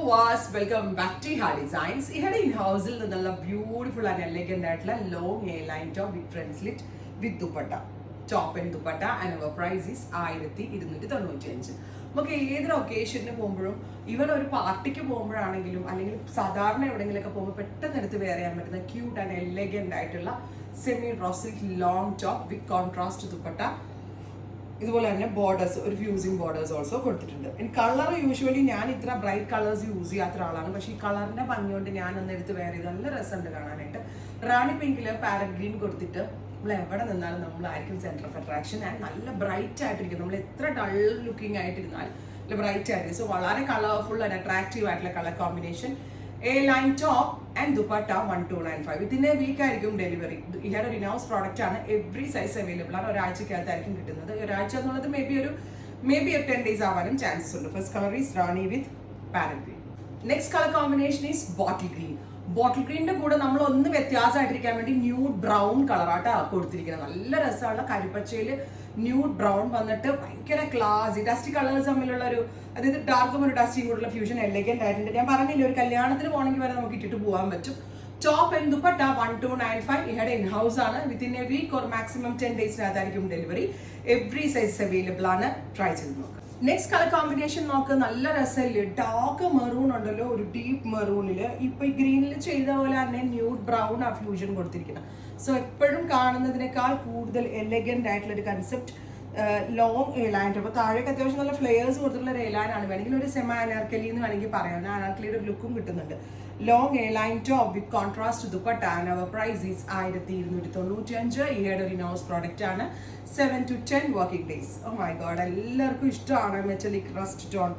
viewers, welcome back to Hard Designs. Here in house beautiful and elegant long A-line top with front slit with dupatta. Top and dupatta, and our price is 1295. നമുക്ക് ഏതൊരു ഒക്കേഷന് പോകുമ്പോഴും even ഒരു പാർട്ടിക്ക് പോകുമ്പോഴാണെങ്കിലും അല്ലെങ്കിൽ സാധാരണ എവിടെയെങ്കിലൊക്കെ പോകുമ്പോൾ പെട്ടെന്ന് എടുത്ത് വെയർ ചെയ്യാൻ പറ്റുന്ന ക്യൂട്ട് ആൻഡ് എലഗന്റ് ആയിട്ടുള്ള സെമി റോസിക് long top with contrast dupatta. ഇതുപോലെ തന്നെ ബോർഡേഴ്സ്, ഒരു ഫ്യൂസിങ് ബോർഡേഴ്സ് ഓൾസോ കൊടുത്തിട്ടുണ്ട്. കളർ യൂഷ്വലി ഞാൻ ഇത്ര ബ്രൈറ്റ് കളേഴ്സ് യൂസ് ചെയ്യാത്ത ഒരാളാണ്, പക്ഷേ ഈ കളറിന്റെ ഭംഗി കൊണ്ട് ഞാൻ ഒന്ന് എടുത്ത് വെയർ ചെയ്ത് നല്ല രസമുണ്ട് കാണാനായിട്ട്. റാണി പിങ്കില് പാരറ്റ് ഗ്രീൻ കൊടുത്തിട്ട് നമ്മൾ എവിടെ നിന്നാലും നമ്മളായിരിക്കും സെന്റർ ഓഫ് അട്രാക്ഷൻ. ആൻഡ് നല്ല ബ്രൈറ്റ് ആയിട്ടിരിക്കും. നമ്മൾ എത്ര ഡൾ ലുക്കിംഗ് ആയിട്ടിരുന്നാൽ നല്ല ബ്രൈറ്റ് ആയിരിക്കും. സോ വളരെ കളർഫുൾ ആൻഡ് അട്രാക്റ്റീവ് ആയിട്ടുള്ള colour combination. A-line top and dupatta 1295. Within a week ആയിരിക്കും ഡെലിവറി. ഈ ഒരു ഇനൗസ് പ്രോഡക്റ്റ് ആണ്. എവറി സൈസ് അവൈലബിൾ ആണ്. ഒരാഴ്ചക്കകത്തായിരിക്കും കിട്ടുന്നത്. ഒരാഴ്ച എന്നുള്ളത് മേ ബി 10 days ആവാനും ചാൻസസ് ഉണ്ട്. First colour is rani with parrot green. Next colour combination is bottle green. Bottle ഗ്രീനിന്റെ കൂടെ നമ്മൾ ഒന്ന് വ്യത്യാസമായിട്ടിരിക്കാൻ വേണ്ടി ന്യൂഡ് ബ്രൗൺ കളറായിട്ട് കൊടുത്തിരിക്കുന്നത്. നല്ല രസമുള്ള കരിപ്പച്ചയിൽ ന്യൂഡ് ബ്രൗൺ വന്നിട്ട് ഭയങ്കര ക്ലാസ്. ഡസ്റ്റി കളേഴ്സ് തമ്മിലുള്ള ഒരു, അതായത് ഡാർക്കും ഒരു ഡസ്റ്റിയും കൂടെയുള്ള ഫ്യൂഷൻ എലഗന്റ് ആയിട്ടുണ്ട്. ഞാൻ പറഞ്ഞില്ല, ഒരു കല്യാണത്തിന് പോകണമെങ്കിൽ വരെ നമുക്ക് ഇട്ടിട്ട് പോകാൻ പറ്റും. Top and dupatta 1295. ഇഹയുടെ ഇൻ ഹൗസ് ആണ്. Within a week or maximum 10 daysനകത്തായിരിക്കും ഡെലിവറി. എവറി സൈസ് അവൈലബിൾ ആണ്. ട്രൈ ചെയ്ത് നോക്കാം. നെക്സ്റ്റ് കളർ കോമ്പിനേഷൻ നോക്ക്. നല്ല രസമില്ലേ? ഡാർക്ക് മെറൂൺ ഉണ്ടല്ലോ, ഒരു ഡീപ്പ് മെറൂണില് ഇപ്പൊ ഈ ഗ്രീനിൽ ചെയ്ത പോലെ തന്നെ ന്യൂഡ് ബ്രൗൺ ആ ഫ്യൂഷൻ കൊടുത്തിരിക്കുന്നത്. സോ എപ്പോഴും കാണുന്നതിനേക്കാൾ കൂടുതൽ എലഗന്റ് ആയിട്ടുള്ള ഒരു കൺസെപ്റ്റ്. Long A-line. അപ്പോൾ താഴേക്ക് അത്യാവശ്യം നല്ല ഫ്ലെയേഴ്സ് കൊടുത്തിട്ടുള്ള ഒരു എ-ലൈൻ ആണ്. വേണമെങ്കിൽ ഒരു സെമ അനാർക്കലി എന്ന് വേണമെങ്കിൽ പറയാം. അനാർക്കലിയുടെ ഒരു ലുക്കും കിട്ടുന്നുണ്ട്. Long A-line top with contrast dupatta. And our price is 1295. ഈയുടെ ഒരു ഇനോസ് പ്രോഡക്റ്റ് ആണ്. 7 to 10 working days. Oh my god, എല്ലാവർക്കും ഇഷ്ടമാണ് metallic rust tone.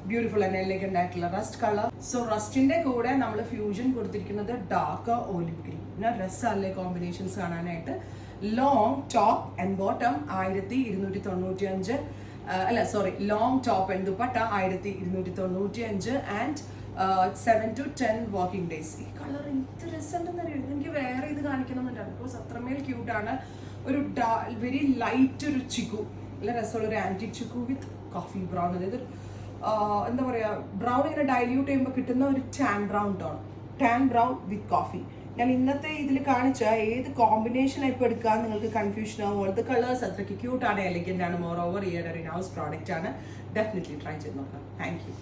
Beautiful and elegant ആയിട്ടുള്ള റസ്റ്റ് കളർ. സോ റസ്റ്റിന്റെ കൂടെ നമ്മൾ ഫ്യൂഷൻ കൊടുത്തിരിക്കുന്നത് ഡാർക്ക് ഓലിവ് ഗ്രീൻ. പിന്നെ രസമല്ലേ കോമ്പിനേഷൻസ് കാണാനായിട്ട്. Long top and bottom 1295. അല്ല sorry, long top and dupatta 1295. And 7 to 10 working days. ഈ കളർ എന്ത് രസമുണ്ടെന്ന് അറിയാം. എനിക്ക് വേറെ ഇത് കാണിക്കണമെന്നുണ്ട്. ബിക്കോസ് അത്രമേൽ ക്യൂട്ടാണ്. ഒരു വെരി ലൈറ്റ് ഒരു ചിക്കു, നല്ല രസമുള്ള ഒരു antique chikoo with coffee brown. അതായത് എന്താ പറയുക, ബ്രൗൺ ഇങ്ങനെ ഡൈല്യൂട്ട് ചെയ്യുമ്പോൾ കിട്ടുന്ന ഒരു tan brown tone. Tan brown with coffee. ഞാൻ ഇന്നത്തെ ഇതിൽ കാണിച്ച ഏത് കോമ്പിനേഷൻ ഇപ്പോൾ എടുക്കാൻ നിങ്ങൾക്ക് കൺഫ്യൂഷൻ ആവും. പോലത്തെ കളേഴ്സ് അത്രയ്ക്ക് ക്യൂട്ടാണ്, എലഗന്റ് ആണ്. മോർ ഓവർ ഈയുടെ ഒരു ഹൗസ് പ്രോഡക്റ്റ് ആണ്. ഡെഫിനറ്റ്ലി ട്രൈ ചെയ്ത് നോക്കാം. Thank you.